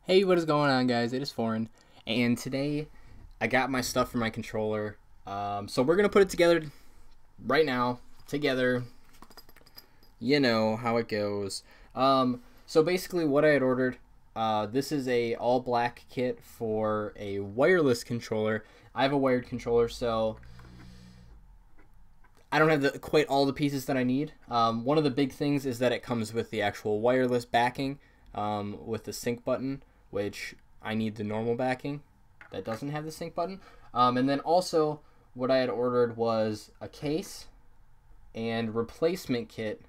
Hey, what is going on, guys? It is Foreign, and today I got my stuff for my controller. So we're gonna put it together right now. Together, you know how it goes. So basically, what I had ordered. This is a all black kit for a wireless controller. I have a wired controller, so I don't have quite all the pieces that I need. One of the big things is that it comes with the actual wireless backing with the sync button, which I need the normal backing that doesn't have the sync button. And then also what I had ordered was a case and replacement kit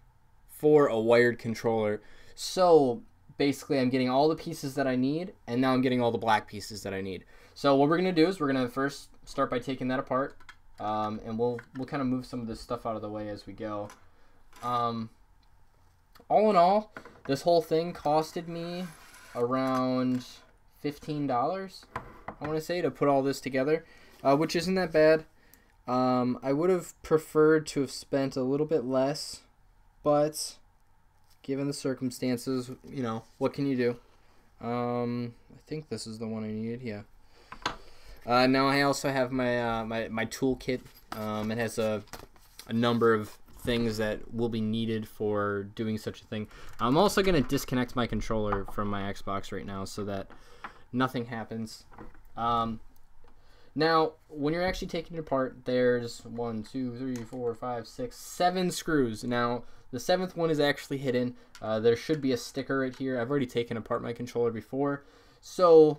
for a wired controller. So basically I'm getting all the pieces that I need, and now I'm getting all the black pieces that I need. So what we're going to do is we're going to first start by taking that apart. And we'll kind of move some of this stuff out of the way as we go. All in all, this whole thing costed me around $15, I want to say, to put all this together, which isn't that bad. I would have preferred to have spent a little bit less, but given the circumstances, you know, what can you do? I think this is the one I needed, yeah. Now I also have my my toolkit. It has a number of things that will be needed for doing such a thing. I'm also going to disconnect my controller from my Xbox right now so that nothing happens. Now, when you're actually taking it apart, there's 1, 2, 3, 4, 5, 6, 7 screws. Now, the 7th one is actually hidden. There should be a sticker right here. I've already taken apart my controller before, so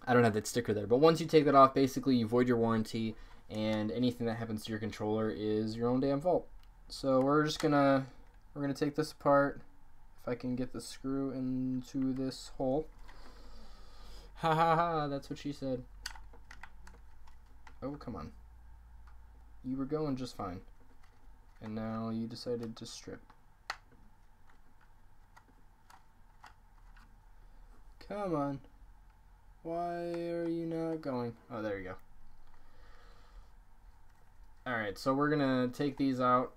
I don't have that sticker there. But once you take that off, basically you void your warranty, and anything that happens to your controller is your own damn fault. So we're gonna take this apart. If I can get the screw into this hole. Ha ha ha, that's what she said. Oh, come on. You were going just fine. And now you decided to strip. Come on. Why are you not going? Oh, there you go. Alright, so we're gonna take these out,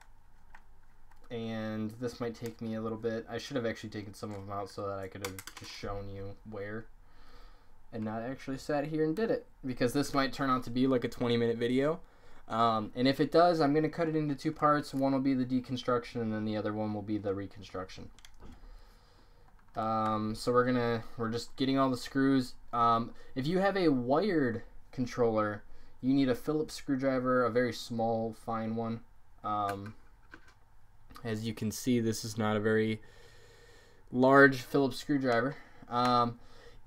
and this might take me a little bit. I should have actually taken some of them out so that I could have just shown you where, and not actually sat here and did it, because this might turn out to be like a 20-minute video. And if it does, I'm gonna cut it into 2 parts. One will be the deconstruction, and then the other one will be the reconstruction. So we're just getting all the screws. If you have a wired controller, you need a Phillips screwdriver, a very small, fine one. As you can see, this is not a very large Phillips screwdriver.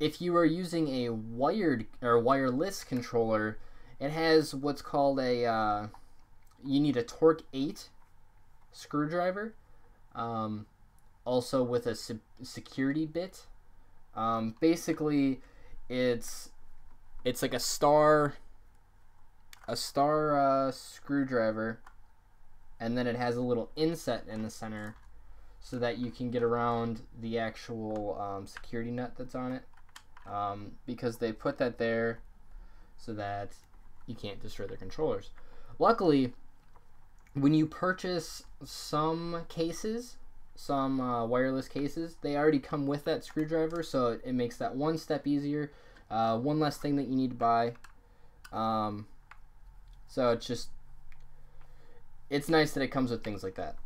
If you are using a wired or wireless controller, it has what's called a, you need a Torque 8 screwdriver. Also with a security bit. Basically, it's like a star screwdriver, and then it has a little inset in the center so that you can get around the actual security nut that's on it, because they put that there so that you can't destroy their controllers. Luckily, when you purchase some cases, some wireless cases, they already come with that screwdriver, so it makes that one step easier. One less thing that you need to buy. So it's nice that it comes with things like that.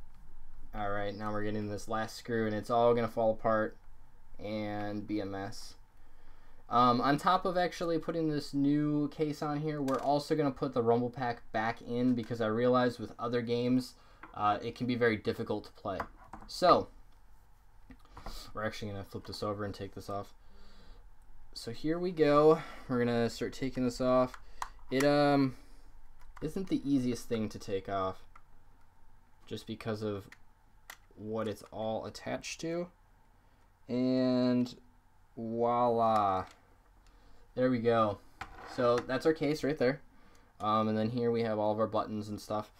Alright, now we're getting this last screw, and it's all gonna fall apart and be a mess. On top of actually putting this new case on here, we're also gonna put the rumble pack back in, because I realized with other games it can be very difficult to play. So we're actually gonna flip this over and take this off. So here we go. We're gonna start taking this off. It isn't the easiest thing to take off, just because of what it's all attached to. And voila, there we go. So that's our case right there. And then here we have all of our buttons and stuff.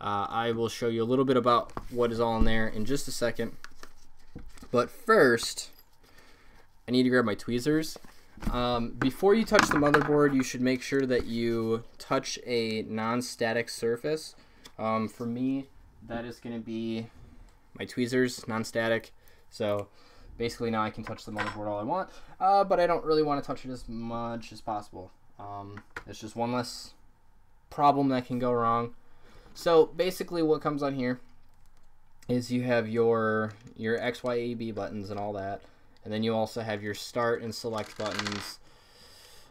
I will show you a little bit about what is all in there in just a second. But first, I need to grab my tweezers. Before you touch the motherboard, you should make sure that you touch a non-static surface. For me, that is going to be my tweezers, non-static. So Basically, now I can touch the motherboard all I want, but I don't really want to touch it as much as possible. It's just one less problem that can go wrong. So basically what comes on here is you have your X, Y, A, B buttons and all that. And then you also have your start and select buttons,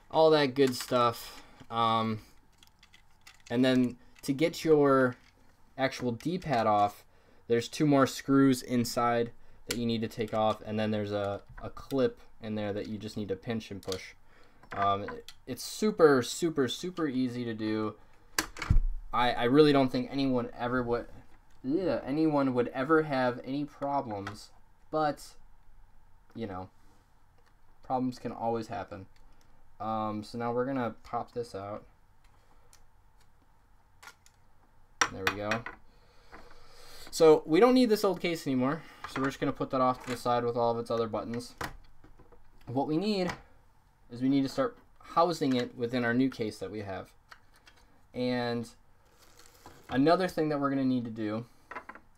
all that good stuff. And then to get your actual D-pad off, there's 2 more screws inside that you need to take off, and then there's a clip in there that you just need to pinch and push. It's super, super, super easy to do. I really don't think anyone would ever have any problems, but you know, problems can always happen. So now we're gonna pop this out. There we go. So we don't need this old case anymore, so we're just gonna put that off to the side with all of its other buttons. What we need is we need to start housing it within our new case that we have. And another thing that we're gonna need to do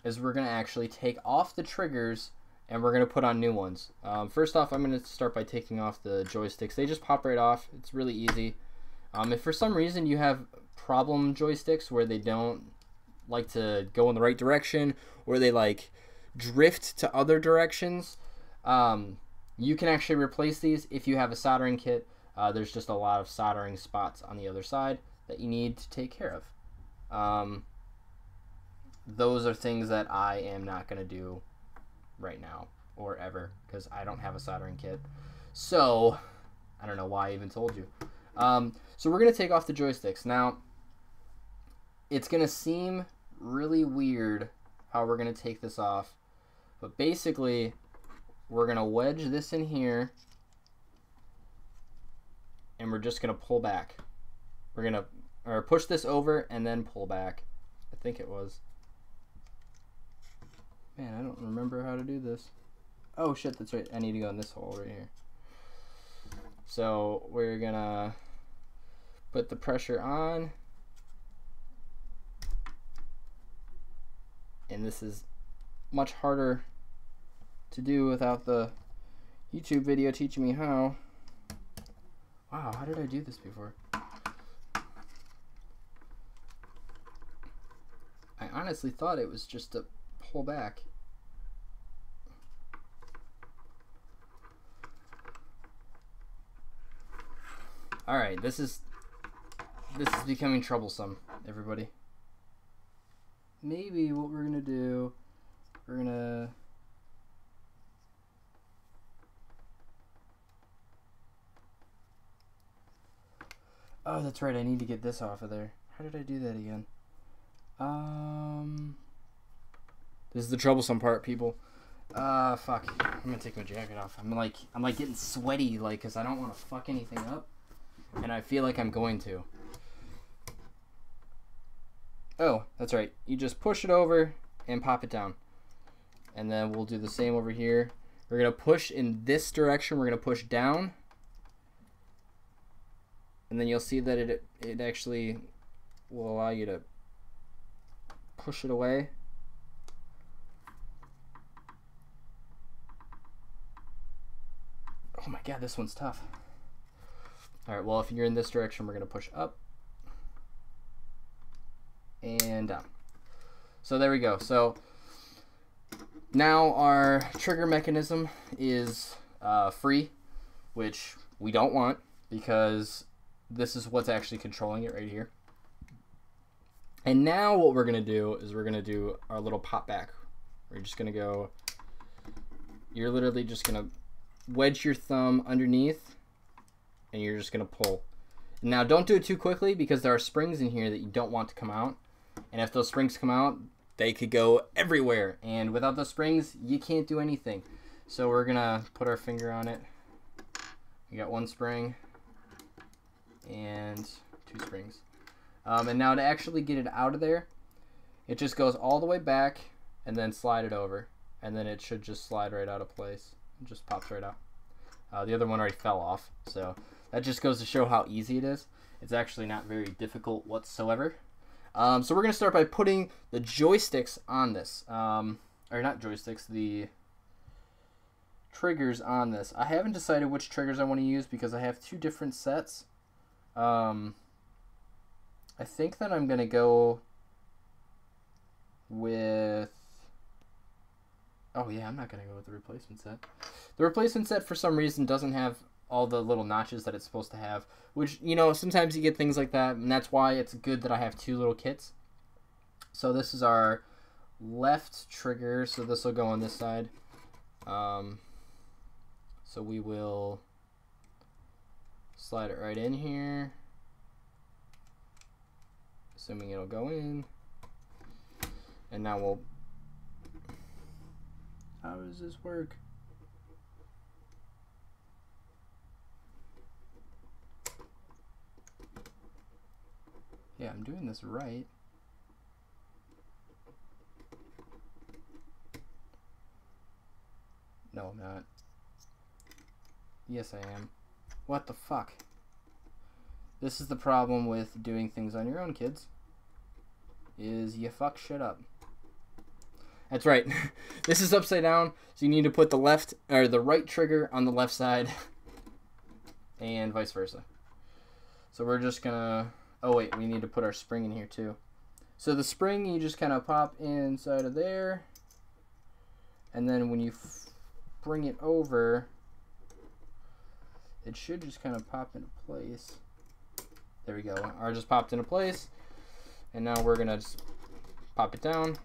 is we're gonna actually take off the triggers and we're gonna put on new ones. First off, I'm gonna start by taking off the joysticks. They just pop right off. It's really easy. If for some reason you have problem joysticks where they don't like to go in the right direction, or they like drift to other directions, you can actually replace these if you have a soldering kit. There's just a lot of soldering spots on the other side that you need to take care of. Those are things that I am not going to do right now or ever because I don't have a soldering kit. So I don't know why I even told you. So we're going to take off the joysticks. Now, it's going to seem really weird how we're going to take this off, but basically we're going to wedge this in here and we're just going to pull back. We're going to push this over and then pull back. I think it was. Man, I don't remember how to do this. Oh shit, that's right. I need to go in this hole right here. So we're going to put the pressure on. And this is much harder to do without the YouTube video teaching me how. Wow, how did I do this before? I honestly thought it was just to pull back. Alright, this is becoming troublesome, everybody. Maybe what we're gonna do, we're gonna oh, that's right, I need to get this off of there. How did I do that again? This is the troublesome part, people. Fuck. I'm gonna take my jacket off. I'm like getting sweaty, like, cause I don't want to fuck anything up, and I feel like I'm going to. Oh, that's right. You just push it over and pop it down. And then we'll do the same over here. We're going to push in this direction. We're going to push down. And then you'll see that it actually will allow you to push it away. Oh my god, this one's tough. Alright, well, if you're in this direction, we're going to push up and down. So there we go. So now our trigger mechanism is free, which we don't want because this is what's actually controlling it right here. And now what we're going to do is we're going to do our little pop back. We're just going to go, you're literally just going to wedge your thumb underneath and you're just going to pull. Now don't do it too quickly because there are springs in here that you don't want to come out. And if those springs come out, they could go everywhere. And without those springs, you can't do anything. So we're going to put our finger on it. We got one spring and two springs. And now to actually get it out of there, it just goes all the way back and then slide it over. And then it should just slide right out of place. It just pops right out. The other one already fell off. So that just goes to show how easy it is. It's actually not very difficult whatsoever. So we're going to start by putting the joysticks on this. Or not joysticks, the triggers on this. I haven't decided which triggers I want to use because I have 2 different sets. I think that I'm going to go with... Oh yeah, I'm not going to go with the replacement set. The replacement set for some reason doesn't have all the little notches that it's supposed to have, which, you know, sometimes you get things like that, and that's why it's good that I have 2 little kits. So this is our left trigger, so this will go on this side. So we will slide it right in here, assuming it'll go in. And now we'll... How does this work? Yeah, I'm doing this right. No, I'm not. Yes, I am. What the fuck? This is the problem with doing things on your own, kids. Is you fuck shit up. That's right. This is upside down, so you need to put the left or the right trigger on the left side, and vice versa. So we're just gonna... Oh wait, we need to put our spring in here too. So the spring, you just kind of pop inside of there, and then when you bring it over, it should just kind of pop into place. There we go. Ours just popped into place, and now we're gonna just pop it down.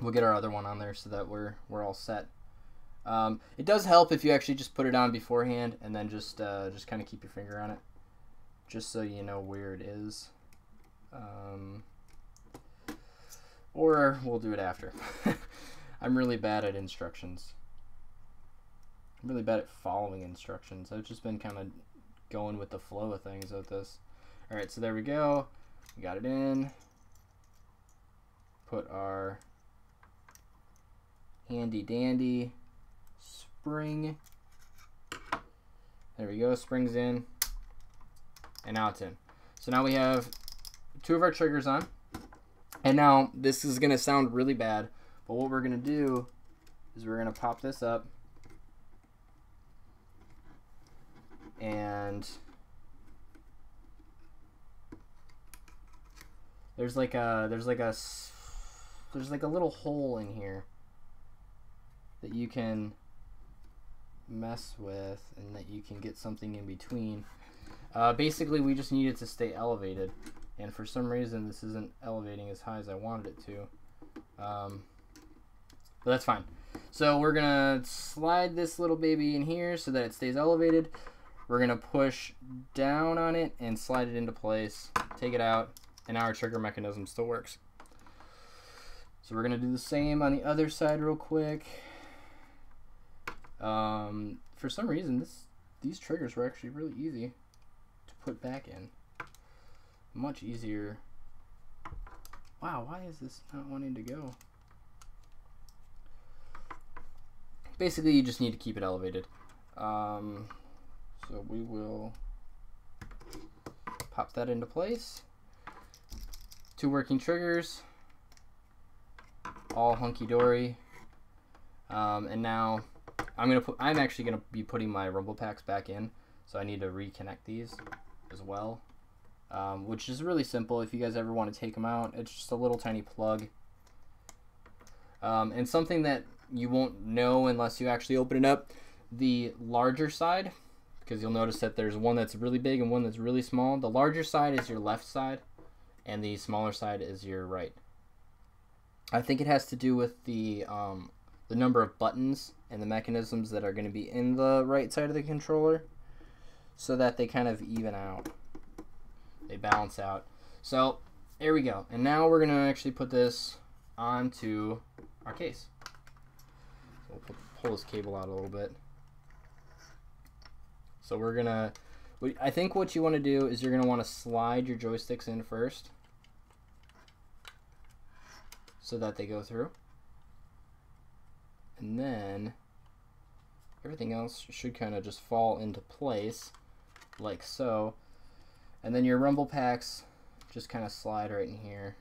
We'll get our other one on there so that we're all set. It does help if you actually just put it on beforehand and then just kind of keep your finger on it, just so you know where it is. Or we'll do it after. I'm really bad at instructions. I'm really bad at following instructions. I've just been kind of going with the flow of things with this. Alright, so there we go. We got it in. Put our handy dandy spring. There we go, spring's in. And now it's in. So now we have 2 of our triggers on. And now this is going to sound really bad, but what we're going to do is we're going to pop this up. And there's like a little hole in here that you can mess with and that you can get something in between. Basically, we just need it to stay elevated, and for some reason this isn't elevating as high as I wanted it to. But that's fine. So we're gonna slide this little baby in here so that it stays elevated. We're gonna push down on it and slide it into place, take it out, and now our trigger mechanism still works. So we're gonna do the same on the other side real quick. For some reason these triggers were actually really easy to put back in. Much easier. Wow, why is this not wanting to go? Basically, you just need to keep it elevated. So we will pop that into place. 2 working triggers, all hunky-dory. And now I'm actually gonna be putting my rumble packs back in, so I need to reconnect these as well, which is really simple. If you guys ever want to take them out, it's just a little tiny plug, and something that you won't know unless you actually open it up. The larger side, because you'll notice that there's one that's really big and one that's really small. The larger side is your left side, and the smaller side is your right. I think it has to do with the number of buttons and the mechanisms that are going to be in the right side of the controller, so that they kind of even out. They balance out. So there we go. And now we're going to actually put this onto our case. So we'll pull this cable out a little bit. So we're going to... I think what you want to do is you're going to want to slide your joysticks in first, so that they go through. And then everything else should kind of just fall into place, like so. And then your rumble packs just kind of slide right in here.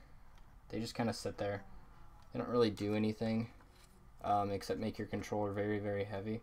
They just kind of sit there. They don't really do anything. except make your controller very, very heavy.